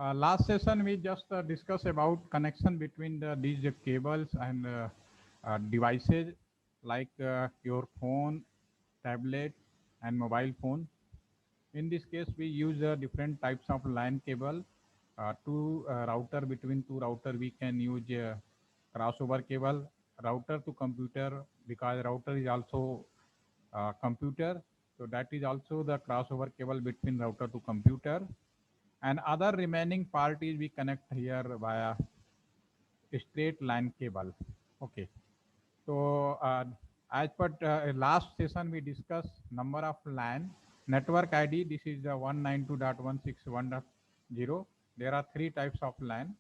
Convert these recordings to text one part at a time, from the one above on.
Last session we just discussed about connection between these cables and devices like your phone, tablet, and mobile phone. In this case, we use different types of LAN cable. Two router between two router, we can use crossover cable, router to computer, because router is also computer. So that is also the crossover cable between router to computer. And other remaining part is we connect here via straight line cable. Okay. So as per last session we discussed number of LAN network ID. This is the 192.161.0. There are three types of LAN.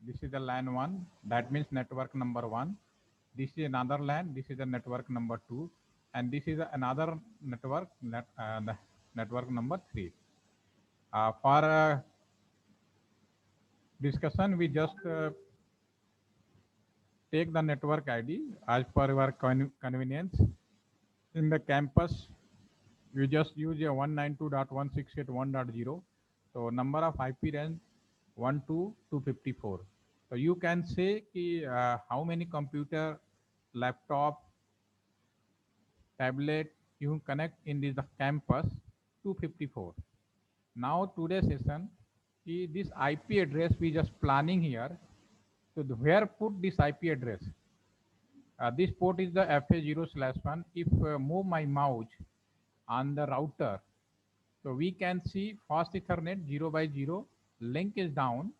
This is the LAN 1. That means network number 1. This is another LAN. This is the network number 2. And this is another network number 3. For discussion, we just take the network ID as per your convenience. In the campus, you just use a 192.168.1.0. So number of IP range 1 to 254. So you can say ki, how many computer, laptop, tablet you connect in this the campus 254. Now today's session, this IP address we just planning here. So where put this IP address? This port is the FA0/1. If move my mouse on the router, so we can see fast Ethernet 0 by 0, link is down,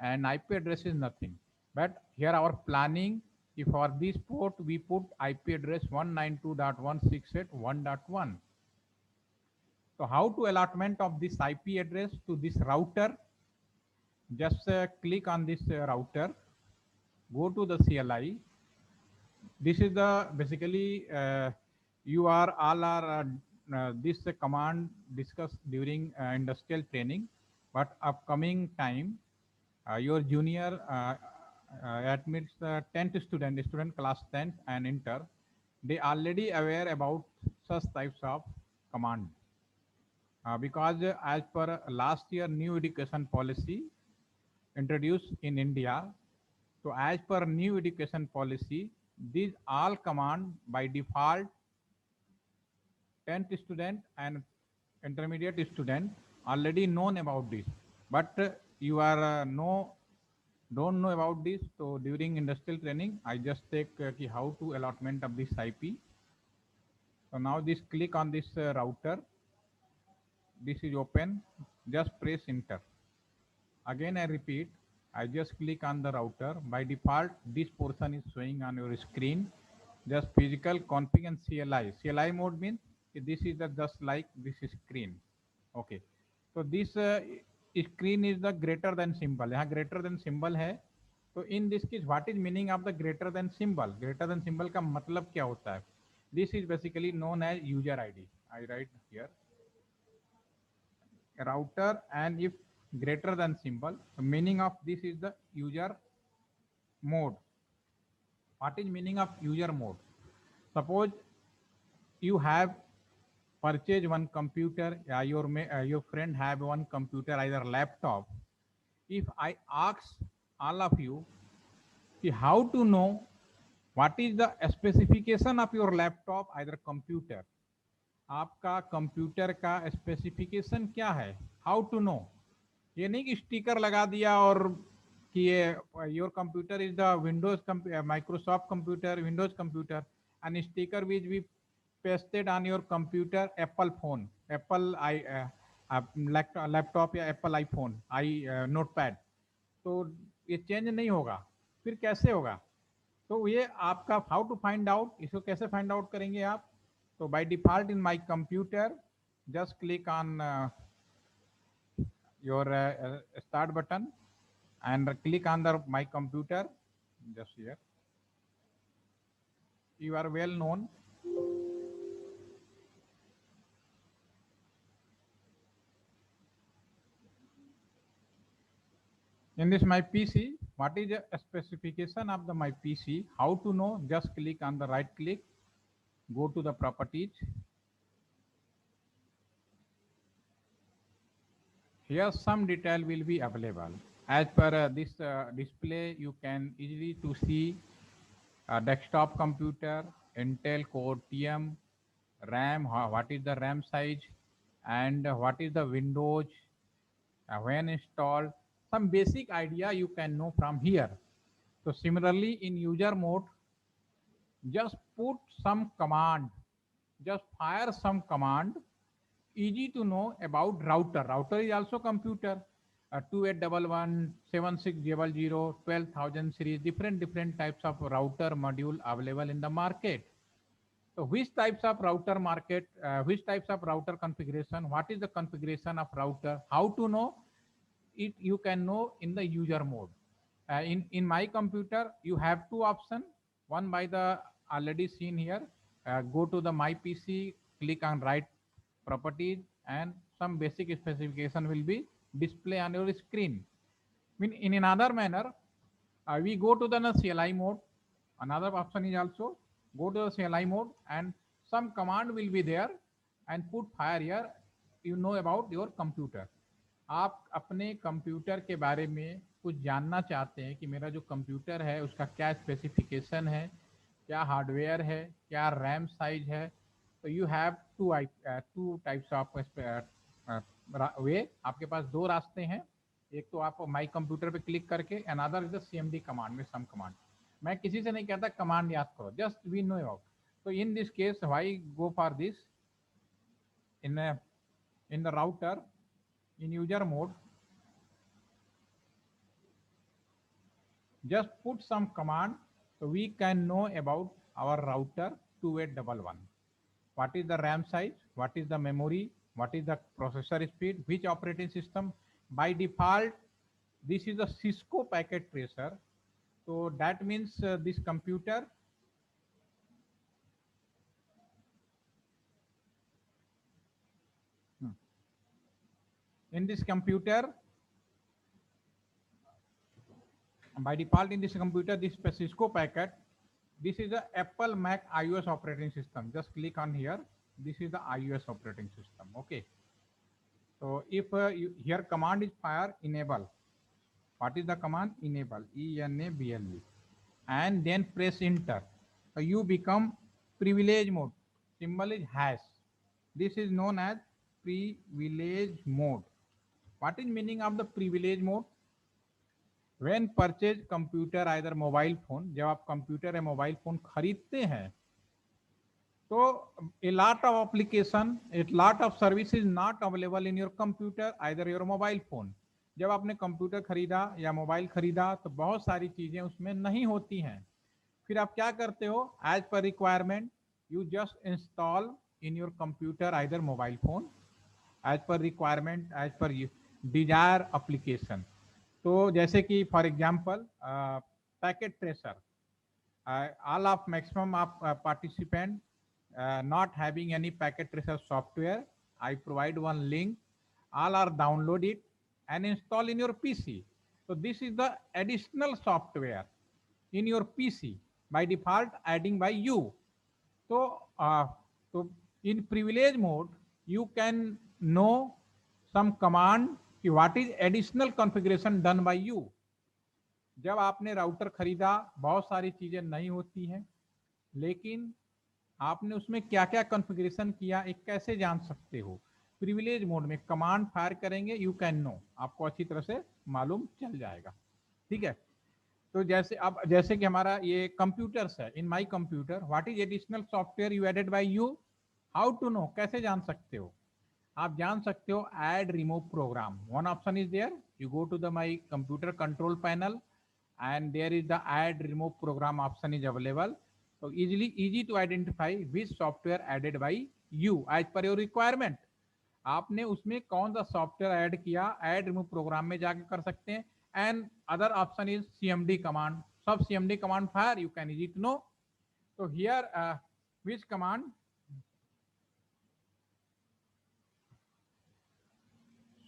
and IP address is nothing. But here our planning, if for this port we put IP address 192.168.1.1. So how to allotment of this IP address to this router? Just click on this router, go to the CLI. This is the basically you are all are this command discussed during industrial training, but upcoming time your junior admits the 10th student class 10th and inter, they already aware about such types of command, because as per last year new education policy introduced in India. So as per new education policy, these all command by default 10th student and intermediate student already known about this. But you are don't know about this. So during industrial training, I just take how to allotment of this IP. So now this click on this router. This is open. Just press enter. Again, I repeat, I just click on the router. By default, this portion is showing on your screen. Just physical config and CLI. CLI mode means this is the just like this screen. Okay. So this screen is the greater than symbol. यहाँ greater than symbol है. तो in this case, what is meaning of the greater than symbol? Greater than symbol का मतलब क्या होता है? This is basically known as user ID. I write here. Router, and if greater than symbol, the meaning of this is the user mode. What is meaning of user mode? Suppose you have purchased one computer, your friend have one computer, either laptop. If I ask all of you how to know what is the specification of your laptop, either computer, आपका computer का specification क्या है, how to no? ये नहीं कि sticker लगा दिया और कि ये your computer is the Windows Microsoft computer, Windows computer, and sticker which we pasted on your computer Apple phone, Apple i laptop या एप्पल आईफोन आई नोटपैड, तो ये चेंज नहीं होगा, फिर कैसे होगा? तो ये आपका हाउ टू फाइंड आउट, इसको कैसे फाइंड आउट करेंगे आप? So by default in my computer, just click on your start button and click on the my computer. Just here, you are well known. In this my PC, what is the specification of the my PC? How to know? Just click on the right click, go to the properties. Here some detail will be available. As per this display, you can easily to see a desktop computer, Intel Core TM, RAM, what is the RAM size, and what is the Windows, when installed. Some basic idea you can know from here. So similarly, in user mode, just put some command, just fire some command. Easy to know about router. Router is also computer. 2811 12,000 series, different types of router module available in the market. So which types of router market, which types of router configuration, what is the configuration of router, how to know it, you can know in the user mode. In my computer you have two options. One by the already seen here. Go to the my PC, click on right properties, and some basic specification will be display on your screen. In another manner, we go to the CLI mode. Another option is also go to the CLI mode, and some command will be there, and put fire here. You know about your computer. आप अपने computer के बारे में कुछ जानना चाहते हैं कि मेरा जो कंप्यूटर है उसका क्या स्पेसिफिकेशन है, क्या हार्डवेयर है, क्या रैम साइज है. तो you have two types of वे. आपके पास दो रास्ते हैं. एक तो आप माई कंप्यूटर पे क्लिक करके, another is the CMD command में सम कमांड. मैं किसी से नहीं कहता कमांड याद करो, जस्ट वी नो अबाउट. तो in this case why go for this in the router, in user mode, just put some command so we can know about our router 2811. What is the RAM size, what is the memory, what is the processor speed, which operating system. By default, this is a Cisco packet tracer. So that means this computer in this computer, by default in this computer, this Cisco packet, this is the Apple Mac iOS operating system. Just click on here. This is the iOS operating system. Okay. So if here command is fire enable. What is the command? Enable, ENABLE, and then press enter. So you become privilege mode. Symbol is hash. This is known as privilege mode. What is meaning of the privilege mode? When purchase computer, either mobile phone, जब आप computer या mobile phone खरीदते हैं, तो a lot of application, a lot of service is not available in your computer, either your mobile phone. जब आपने computer खरीदा या मोबाइल खरीदा तो बहुत सारी चीजें उसमें नहीं होती हैं. फिर आप क्या करते हो? As per requirement you just install in your computer either mobile phone, as per requirement, as per desire application. तो जैसे कि for example packet tracer, all of maximum of participant not having any packet tracer software. I provide one link. All are download it and install in your PC. So this is the additional software in your PC by default adding by you. So, so in privilege mode, you can know some command कि what is additional configuration done by you. जब आपने router खरीदा बहुत सारी चीजें नहीं होती हैं, लेकिन आपने उसमें क्या क्या कॉन्फ़िगरेशन किया, एक कैसे जान सकते हो? प्रिविलेज मोड में कमांड फायर करेंगे, यू कैन नो, आपको अच्छी तरह से मालूम चल जाएगा. ठीक है. तो जैसे कि हमारा ये कंप्यूटर्स है, in my computer what is additional software you added by you, how to know, कैसे जान सकते हो? आप जान सकते हो add remove program. One option is there, you go to the my computer control panel and there is the add remove program option is available. So easy to identify which software added by you as per your requirement. आपने उसमें कौन सा software add किया, add remove program में जाके कर सकते हैं. And other option is CMD command. सब CMD command fire you can easy to know. तो here which command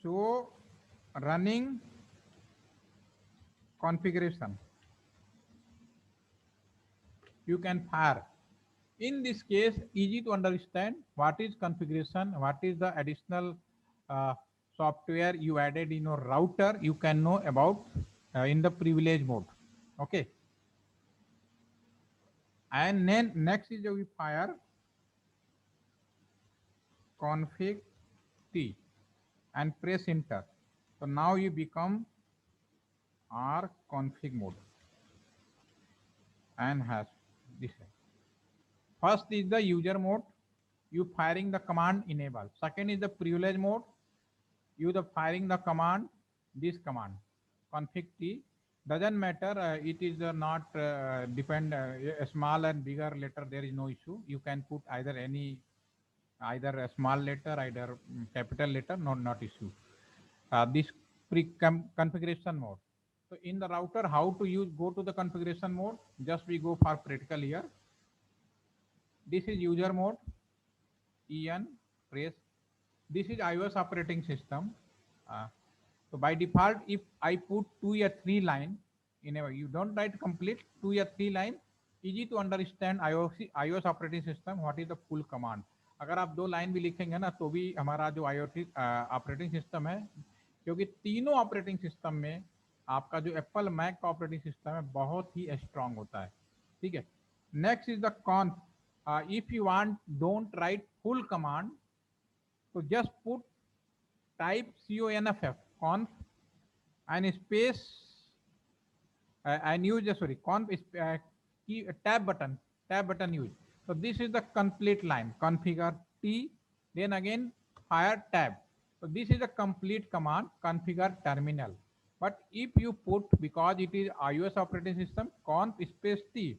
show running configuration you can fire. In this case, easy to understand what is configuration, what is the additional uh, software you added in your router, you can know about in the privilege mode. Okay. And then next is we fire config T and press enter. So now you become R config mode and has this. First is the user mode, you firing the command enable. Second is the privilege mode, you the firing the command, this command config T. Doesn't matter, it is not depend a small and bigger letter, there is no issue. You can put either either a small letter, either capital letter, not issue. This configuration mode. So in the router, how to use, go to the configuration mode, just we go for practical here. This is user mode, en press. This is iOS operating system. So by default, if I put 2 or 3 line, you don't write complete 2 or 3 line, easy to understand iOS operating system, what is the full command. अगर आप 2 line भी लिखेंगे ना तो भी हमारा जो IoT operating system है, क्योंकि तीनों ऑपरेटिंग सिस्टम में आपका जो एप्पल मैक का ऑपरेटिंग सिस्टम है बहुत ही स्ट्रांग होता है. ठीक है. Next is the con. If you want don't write full command, तो just put type conf and space and use conf key tab button use. So this is the complete line, configure T, then again fire tab. So this is a complete command, configure terminal. But if you put, because it is iOS operating system, conf space T,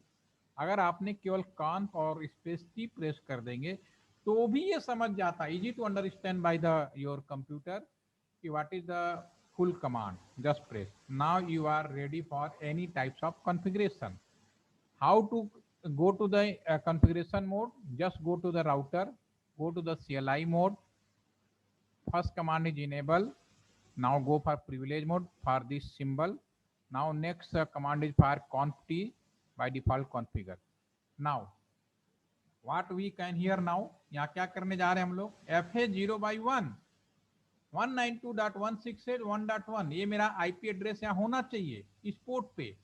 अगर आपने केवल conf और space T press कर देंगे तो भी ये समझ जाता है, easy to understand by the your computer, what is the full command. Just press. Now you are ready for any types of configuration. How to go to the configuration mode? Just go to the router, go to the CLI mode. First command is enable. Now go for privilege mode for this symbol. Now next command is for conf T, by default configure. Now what we can hear now, यहाँ क्या करने जा रहे हैं हम लोग, FA 0/1 192.168.1.1 ये मेरा IP एड्रेस यहाँ होना चाहिए इस पोर्ट पे.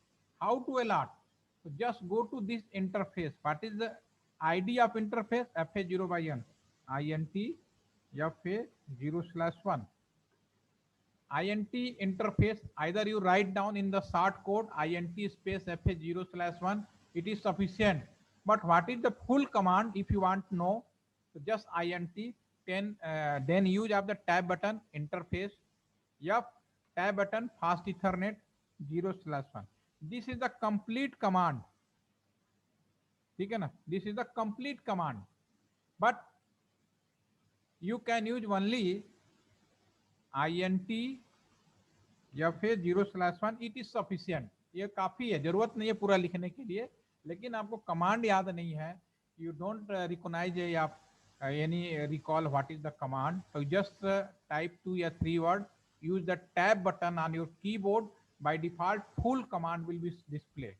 How to allot? तो just go to this interface. What is the ID of interface? FA 0/1 INT FA 0/1 INT interface. Either you write down in the short code INT space FA 0/1, it is sufficient. But what is the full command if you want to know? So just INT then use of the tab button interface, tab button fast ethernet 0/1. This is the complete command. ठीक है ना? This is the complete command. But you can use only INT FA 0/1. It is sufficient. ये काफी है, जरूरत नहीं है पूरा लिखने के लिए. लेकिन आपको कमांड याद नहीं है, you don't recognize any recall what is the command, so just type 2 or 3 word, use the tab button on your keyboard. By default full command will be displayed.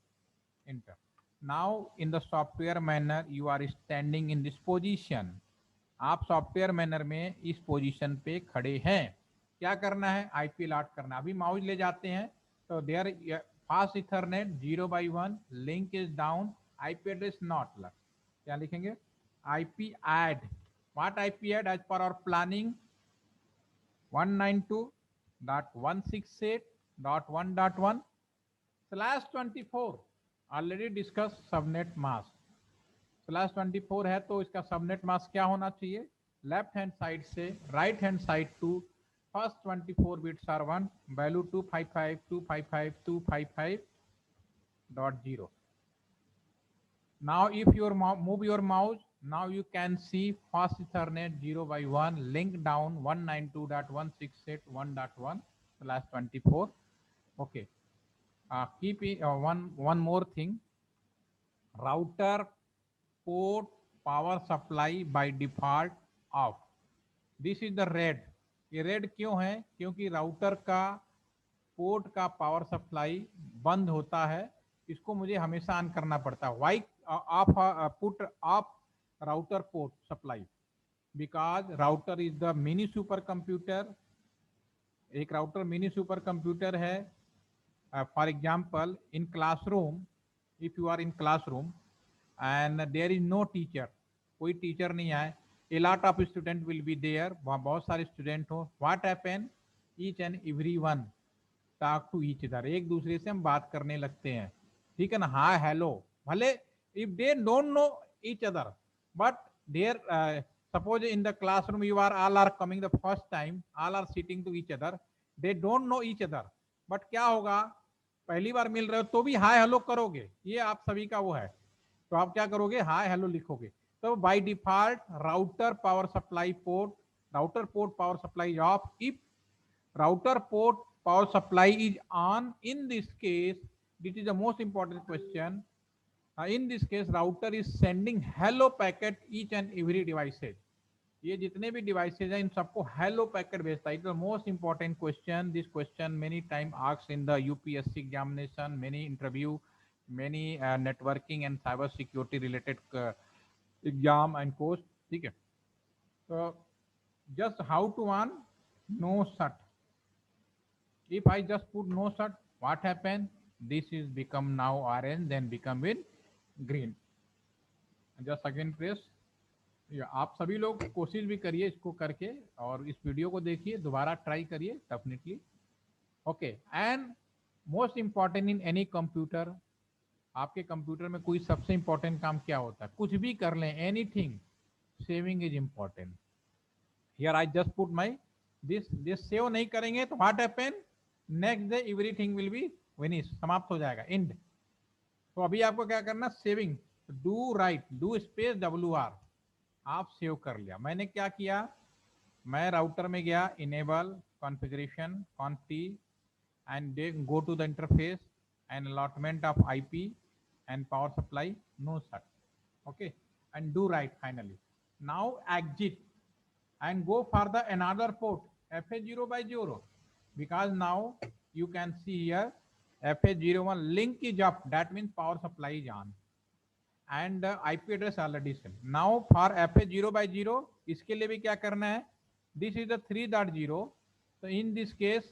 Enter. Now in the software manner you are standing in this position. आप software manner में इस position पे खड़े हैं. क्या करना है? IP allot करना. अभी माउस ले जाते हैं तो there fast ethernet 0/1 link is down, IP address not lag. क्या लिखेंगे? IP add. What IP add? As per our planning 192.168.1.1/24 already discussed subnet mask. /24 है तो इसका सबनेट मास्क क्या होना चाहिए? लेफ्ट हैंड साइड से right hand side to first 24 bits are 1, value 255.255.255.0. Now if you move your mouse, now you can see fast Ethernet 0/1 link down 192.168.1.1/24. Okay. Keep it, one more thing. Router port power supply by default off. This is the red. ये red क्यों है? क्योंकि router का port का power supply बंद होता है, इसको मुझे हमेशा ऑन करना पड़ता है. Why off put off router port supply? Because router is the mini supercomputer एक राउटर मिनी सुपर कंप्यूटर है. For example in classroom, if you are in classroom and there is no teacher, कोई teacher नहीं आए, a lot of student will be there, वहाँ बहुत सारे student हो, what happen, each and every one talk to each other, एक दूसरे से हम बात करने लगते हैं, ठीक है ना, हाँ हेलो, भले if they don't know each other, but there suppose in the classroom you are all are coming the first time, all are sitting to each other, they don't know each other, but क्या होगा, पहली बार मिल रहे हो तो भी hi hello करोगे, ये आप सभी का वो है, तो आप क्या करोगे, हाय हेलो लिखोगे. तो by default router power supply port, router port power supply off, if router port power supply is on, in this case this is the most important question, in this case router is sending hello packet each and every devices, ये जितने भी devices हैं इन सबको hello packet भेजता है. It most important question, this question many time asked in the UPSC examination, many interview, many networking and cyber security related exam and course, ठीक है. तो just how to on no shut, if I just put no shut, what happen, this is become now orange then become in green, just again press. या आप सभी लोग कोशिश भी करिए इसको करके, और इस वीडियो को देखिए, दोबारा ट्राई करिए definitely. Okay, and most important in any computer, आपके कंप्यूटर में कोई सबसे इंपॉर्टेंट काम क्या होता है, कुछ भी कर लें, anything, saving is important. Here I just put my this save नहीं करेंगे तो what happen, next day everything will be finish, समाप्त हो जाएगा, एंड. तो अभी आपको क्या करना, saving, do write, do space WR, आप सेव कर लिया. मैंने क्या किया, मैं राउटर में गया, enable configuration conf and go to the interface and allotment of IP and power supply no shut, okay, and do right finally. Now exit and go for the another port FA0/0, because now you can see here FA01 link is up, that means power supply is on and IP address already set. Now for FA0/0 इसके लिए भी क्या करना है, this is the 3.0, so in this case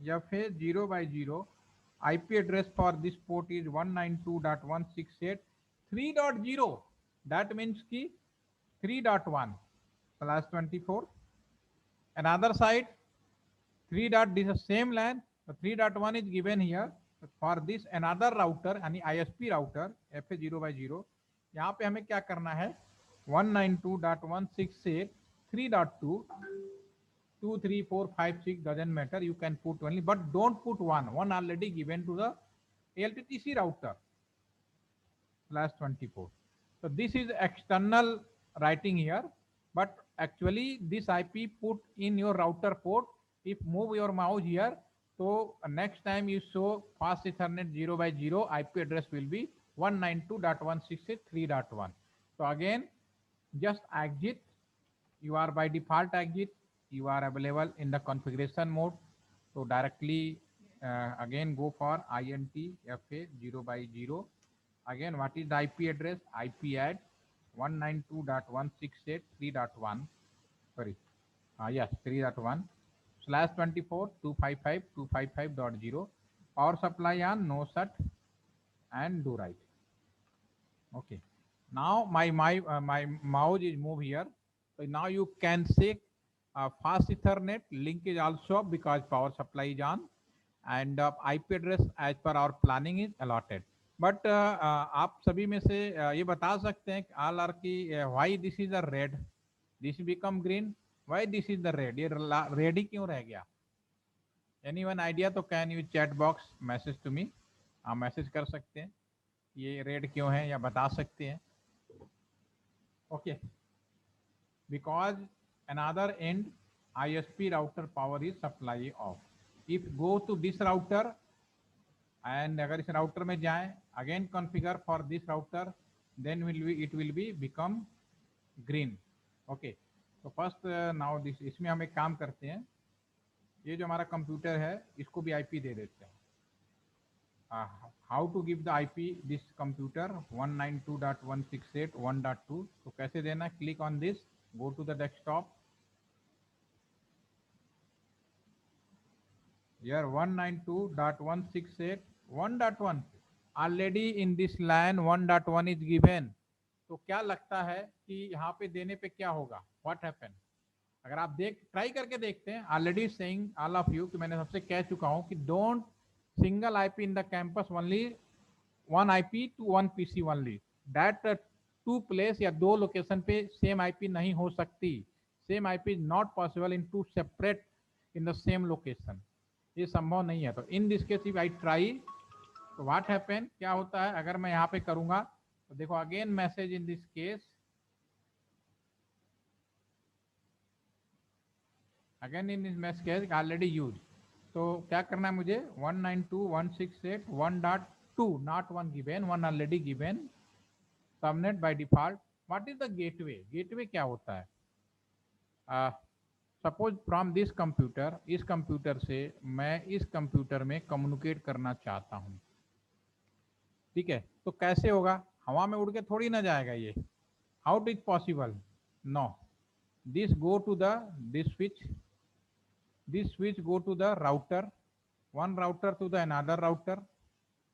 FA0/0 IP address for this port is 192.168 3.0, that means ki 3.1/24. Another side 3 dot, this is same LAN, so 3.1 is given here for this another router यानी ISP router FA0/0. यहाँ पे हमें क्या करना है, 192.168 3.2 2 3 4 5 6 doesn't matter, you can put only, but don't put one already given to the LTTC router /24. So this is external writing here, but actually this IP put in your router port. If move your mouse here, so next time you show fast Ethernet 0/0, IP address will be 192.168.3.1. So again just exit, you are by default exit, you are available in the configuration mode, so directly again go for INT FA0/0. Again what is the IP address, IP add 192.168.3.1, sorry, yes 3.1 /24 255 255.0, power supply on no shut and do right. Okay, now my mouse is moved here, so now you can see fast Ethernet link is also, because power supply is on and IP address as per our planning is allotted. But आप सभी में से ये बता सकते हैं all are की why this is the red, this become green, why this is the red, ये रेड ही क्यों रह गया, एनीवन आइडिया, तो can you chat box message to me, आप मैसेज कर सकते हैं ये रेड क्यों है या बता सकते हैं. Okay, because another end ISP router power is supply off. If go to this router and अगर इस राउटर में जाएं, again configure for this router, then it will be become green. Okay, तो फर्स्ट नाउ दिस, इसमें हम एक काम करते हैं, ये जो हमारा कंप्यूटर है इसको भी IP दे देते हैं. How to give the IP this computer 192.168.1.2, तो कैसे देना, click on this, go to the desktop, here 192.168.1.1 already in this line 1.1 is given. तो क्या लगता है कि यहाँ पे देने पे क्या होगा, व्हाट हैपन? अगर आप ट्राई करके देखते हैं, already saying all of you कि मैंने सबसे कह चुका हूं कि don't single IP in the campus only one IP to one PC only, that to place या दो लोकेशन पे सेम आईपी नहीं हो सकती, same IP is not possible in two separate in the same location, ये संभव नहीं है। तो in this case if I try, तो व्हाट हैपन, क्या होता है अगर मैं यहाँ पे करूंगा, तो देखो again message in this case, again in this message already use. तो क्या करना है मुझे, 192.168.1.2 not one given, one already given, subnet by default. What is the gateway? Gateway क्या होता है? सपोज फ्रॉम दिस कंप्यूटर, इस कंप्यूटर से मैं इस कंप्यूटर में कम्युनिकेट करना चाहता हूं, ठीक है, तो कैसे होगा? हवा में उड़ के थोड़ी ना जाएगा ये, how it is possible? No, this go to the this switch go to the router, one router to the another router,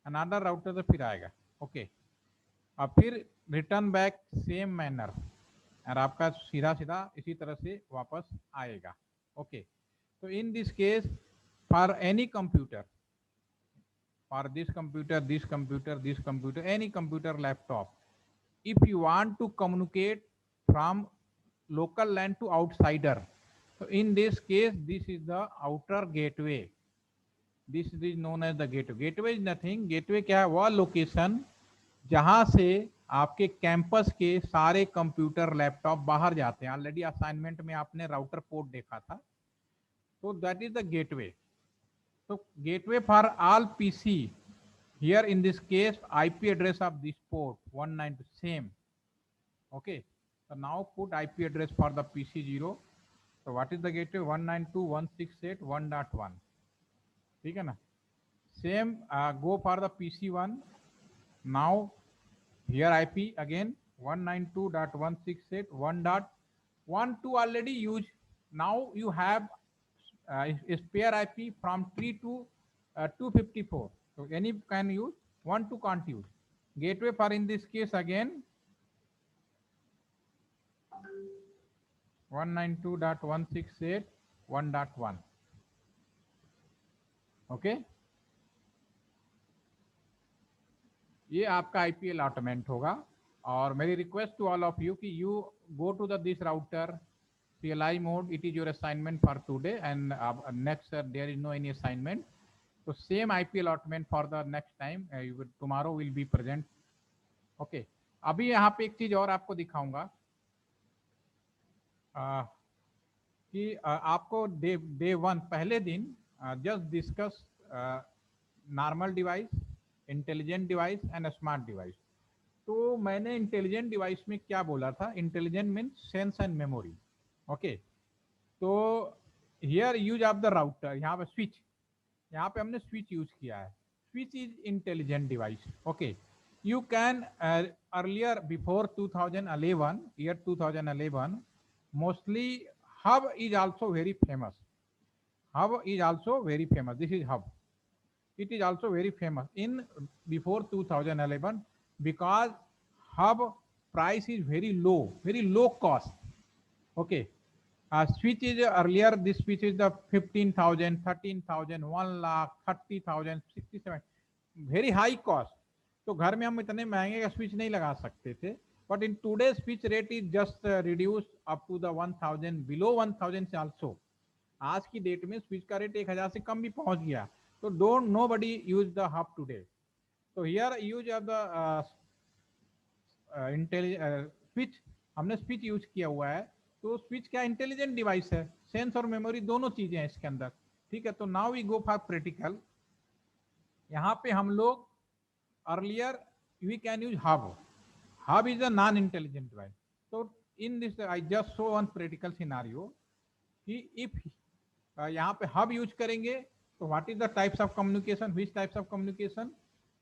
another router से फिर आएगा, ओके, और फिर रिटर्न बैक सेम मैनर, और आपका सीधा सीधा इसी तरह से वापस आएगा, ओके। तो in this case for any computer, for this computer, this computer, this computer, any computer, laptop, if you want to communicate from local LAN to outsider, so in this case this is the outer gateway, this is known as the gateway. Gateway is nothing, gateway क्या है, वह location जहां से आपके campus के सारे computer laptop बाहर जाते हैं। ऑलरेडी असाइनमेंट में आपने राउटर पोर्ट देखा था, तो दैट इज द गेटवे। तो gateway for all PC, here in this case IP address of this port 192 same, okay. So now put IP address for the PC0, so what is the gateway? 192.168.1.1, ठीक है ना। same go for the PC1, now here IP again 192.168.1.12 already used, now you have a spare IP from 3 to 254, so any can use, 1 2 can't use. Gateway for in this case again 192.168.1.1, okay. ये आपका IP allotment होगा, और मेरी request to all of you कि you go to the this router CLI mode, it is your assignment for today, and next there is no any assignment, so same IP allotment for the next time, tomorrow will be present, okay। अभी यहाँ पे एक चीज और आपको दिखाऊंगा कि आपको डे 1 पहले दिन just discuss normal device, intelligent device and smart device. तो मैंने इंटेलिजेंट डिवाइस में क्या बोला था, intelligent means sense and memory, okay. तो here use of the router, यहाँ पे स्विच, यहाँ पे हमने स्विच यूज किया है, switch is intelligent device, okay. You can earlier before 2011, year 2011, mostly hub is also very famous, hub is also very famous, this is hub, it is also very famous in before 2011 because hub price is very low cost, okay। Switch is earlier, this switch is the 15,000, 13,000, 1 lakh, 30,000, 67, very high cost। तो घर में हम इतने महंगे का switch नहीं लगा सकते थे, but in today's switch rate is just reduced up to the 1000, below 1000 also। आज की डेट में स्विच का रेट 1000 से कम भी पहुंच गया, तो don't nobody use the hub today. तो here use of the switch, हमने स्विच यूज किया हुआ है, तो स्विच क्या इंटेलिजेंट डिवाइस है, सेंस और मेमोरी दोनों चीजें हैं इसके अंदर, ठीक है। तो now we go for practical, यहाँ पे हम लोग earlier we can use hub, hub is a non-intelligent device, so in this I just show one practical scenario कि if यहाँ पे hub यूज करेंगे तो what is the types of communication, which types of communication,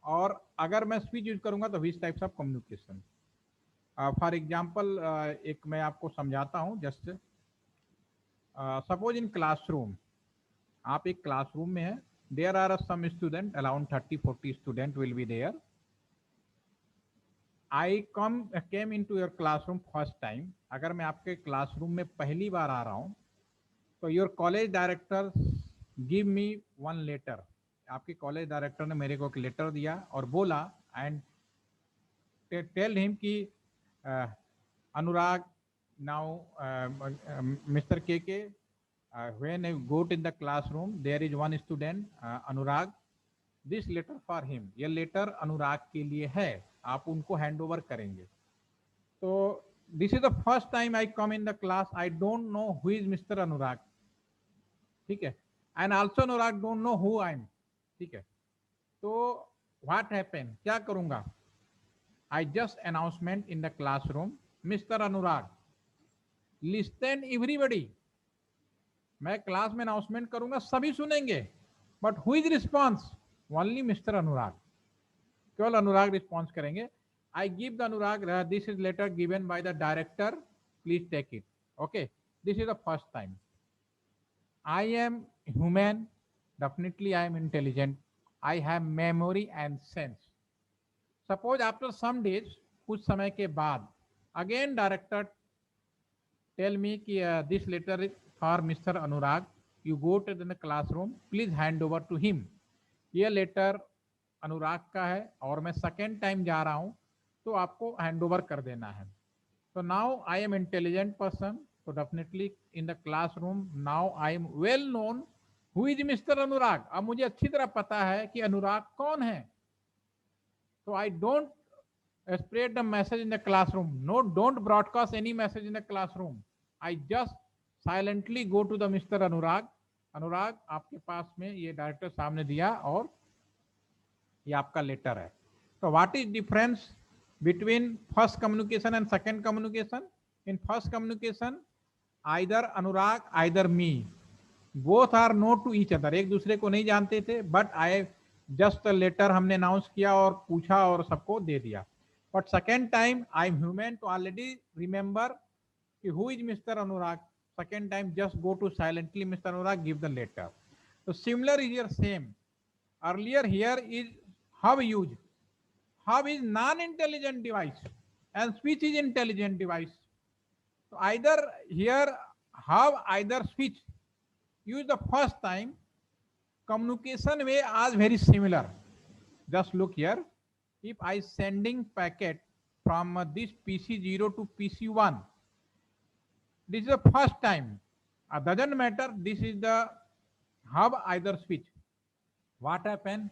और अगर मैं switch use करूंगा तो which types of communication। For example एक मैं आपको समझाता हूँ, जस्ट सपोज इन क्लासरूम आप एक क्लासरूम में है, there are some student, around 30-40 student will be there. I came into your classroom first time. अगर मैं आपके क्लासरूम में पहली बार आ रहा हूँ, तो your college director give me one letter. आपके कॉलेज डायरेक्टर ने मेरे को एक लेटर दिया और बोला, एंड टेल हिम कि अनुराग, नाउ मिस्टर के, when I go to the classroom, there is one student, Anurag. This letter for him. ये लेटर अनुराग के लिए है, आप उनको हैंड ओवर करेंगे. तो this is the first time I come in the class. I don't know who is mister Anurag. ठीक है. And also Anurag don't know who I am. ठीक है. तो व्हाट हैपन, क्या करूंगा? I just announcement in the classroom, mister Anurag, listen everybody. मैं class में announcement करूंगा, सभी सुनेंगे, but who is response? Only mister Anurag. केवल अनुराग रिस्पॉन्स करेंगे. I give the Anurag, this is letter given by the director, please take it. Okay, this is the first time. I am human, definitely I am intelligent, I have memory and sense. Suppose after some days, कुछ समय के बाद, again director tell me कि this letter for Mr. Anurag, you go to the classroom, please hand over to him. ये letter अनुराग का है और मैं सेकेंड टाइम जा रहा हूँ, तो आपको हैंड ओवर कर देना है. तो now I am intelligent person, तो definitely in the classroom now I am well known who is mister Anurag. अब मुझे अच्छी तरह पता है कि अनुराग कौन है. तो I don't spread the message in the classroom. No, don't broadcast any message in the classroom. I just silently go to the Mr. Anurag. अनुराग, आपके पास में ये डायरेक्टर साहब ने दिया और ये आपका लेटर है. तो what is difference between first communication and second communication? In first communication either Anurag either me, both are know to each other. एक दूसरे को नहीं जानते थे, बट आई जस्ट लेटर हमने अनाउंस किया और पूछा और सबको दे दिया. But second time I am human to already remember कि who is mister Anurag. Second time just go to silently Mr. Anurag, give the letter. So similar is here same. Earlier here is hub use. Hub is non-intelligent device and switch is intelligent device. So either here hub, either switch. Use the first time. Communication way as very similar. Just look here. If I sending packet from this PC0 to PC1, this is the first time. Doesn't matter, this is the hub either switch. What happened?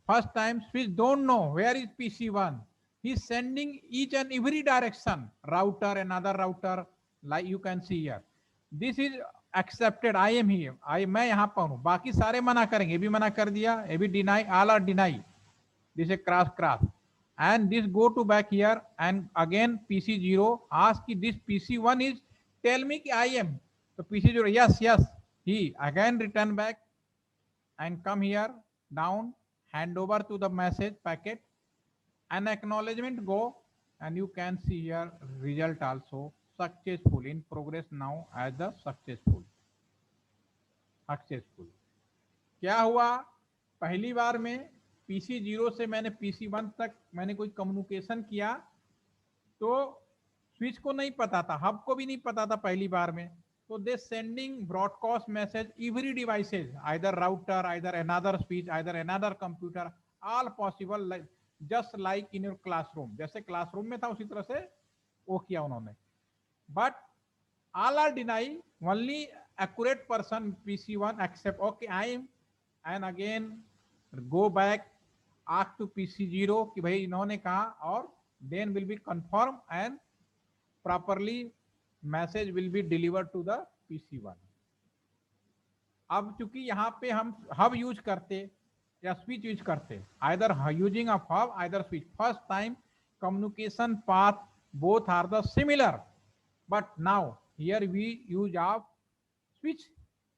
First time switch don't know where is PC1. He's sending each and every direction. Router, another router, like you can see here. This is accepted. I am here. मैं यहाँ पर हूँ. बाकी सारे मना करेंगे. ये भी मना कर दिया. ये भी deny. All are deny. This is cross. And this go to back here and again PC0 ask this PC1 is tell me I am. So PC0 yes, he again return back and come here down, hand over to the message packet, and acknowledgement go, and you can see here result also successful, in progress now as the successful. क्या हुआ? पहली बार में PC0 से मैंने PC1 तक मैंने कोई कम्युनिकेशन किया, तो स्विच को नहीं पता था, हब को भी नहीं पता था पहली बार में. तो they sending broadcast message every devices, either router, either another switch, either another computer, all possible, just like in your classroom. जैसे क्लासरूम में था उसी तरह से वो किया उन्होंने. But all are deny, only accurate person PC1 except, okay I am, and again go back, ask to PC0 कि भाई इन्होंने कहा, और then will be confirm and properly message will be delivered to the PC1. अब चूंकि यहाँ पे हम हब यूज करते या स्विच यूज करते, either using of hub, either switch, first time communication path both are the similar, but now here we use of switch.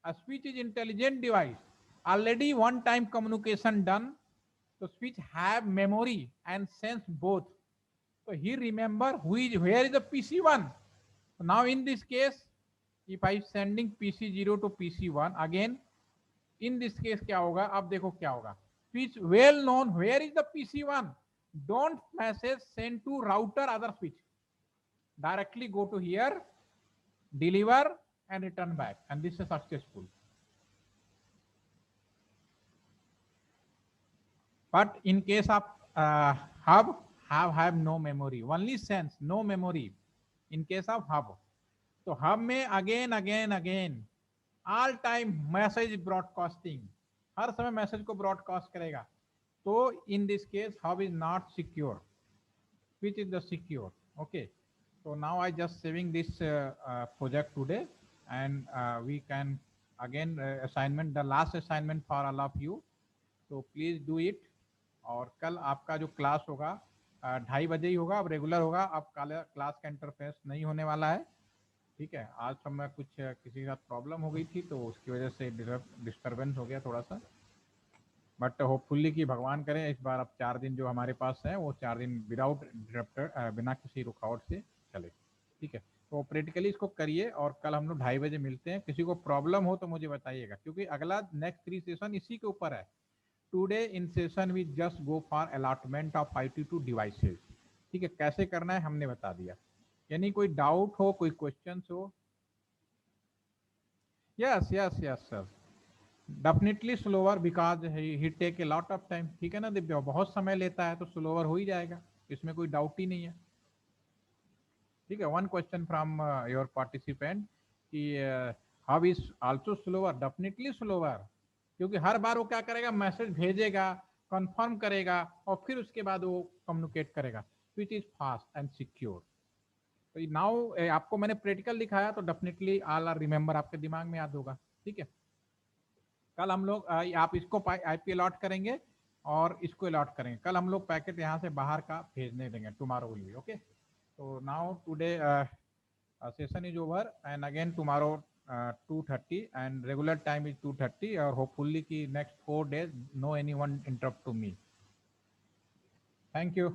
A switch is intelligent device. Already one time communication done, so switch have memory and sense both. So he remember where is the PC1. So now in this case, if I sending PC0 to PC1, again in this case क्या होगा, अब देखो क्या होगा, switch well known, where is the PC1, don't message send to router other switch, directly go to here, deliver and return back, and this is successful. But in case of hub, have no memory, only sense, no memory in case of hub. तो hub में again all time message broadcasting, हर समय message को broadcast करेगा. तो in this case hub is not secure, which is the secure. Okay, so now I just saving this project today, and we can again assignment, the last assignment for all of you, so please do it. और कल आपका जो class होगा 2:30 ही होगा, अब regular होगा, अब class का इंटरफेस नहीं होने वाला है. ठीक है, आज समय कुछ किसी के साथ प्रॉब्लम हो गई थी तो उसकी वजह से डिस्टर्बेंस हो गया थोड़ा सा, बट होपफुली कि भगवान करें इस बार अब 4 दिन जो हमारे पास है वो 4 दिन विदाउट इंटरप्टर, बिना किसी रुकावट से चले. ठीक है, तो प्रैक्टिकली इसको करिए और कल हम लोग 2:30 बजे मिलते हैं. किसी को प्रॉब्लम हो तो मुझे बताइएगा, क्योंकि अगला नेक्स्ट 3 सेशन इसी के ऊपर है. Today in session we just go for allotment of IT2 devices. ठीक है, कैसे करना है हमने बता दिया. यानी कोई डाउट हो, कोई क्वेश्चन हो. Yes yes yes sir, definitely slower because he take a lot of time. ठीक है ना दिव्या, बहुत समय लेता है तो स्लोअर हो ही जाएगा, इसमें कोई डाउट ही नहीं है. ठीक है, one question from your participant कि how is also slower, definitely slower, क्योंकि हर बार वो क्या करेगा, मैसेज भेजेगा, कंफर्म करेगा और फिर उसके बाद वो कम्युनिकेट करेगा, which is fast and secure. तो नाउ आपको मैंने प्रैक्टिकल दिखाया तो डेफिनेटली ऑल आर रिमेंबर, आपके दिमाग में याद होगा. ठीक है, कल हम लोग आप इसको IP अलॉट करेंगे और इसको अलॉट करेंगे. कल हम लोग पैकेट यहाँ से बाहर का भेजने देंगे, टुमारो विल बी ओके. तो now today session is over and again tomorrow 2:30 and regular time is 2:30 और hopefully कि next 4 days no anyone interrupt to me. Thank you.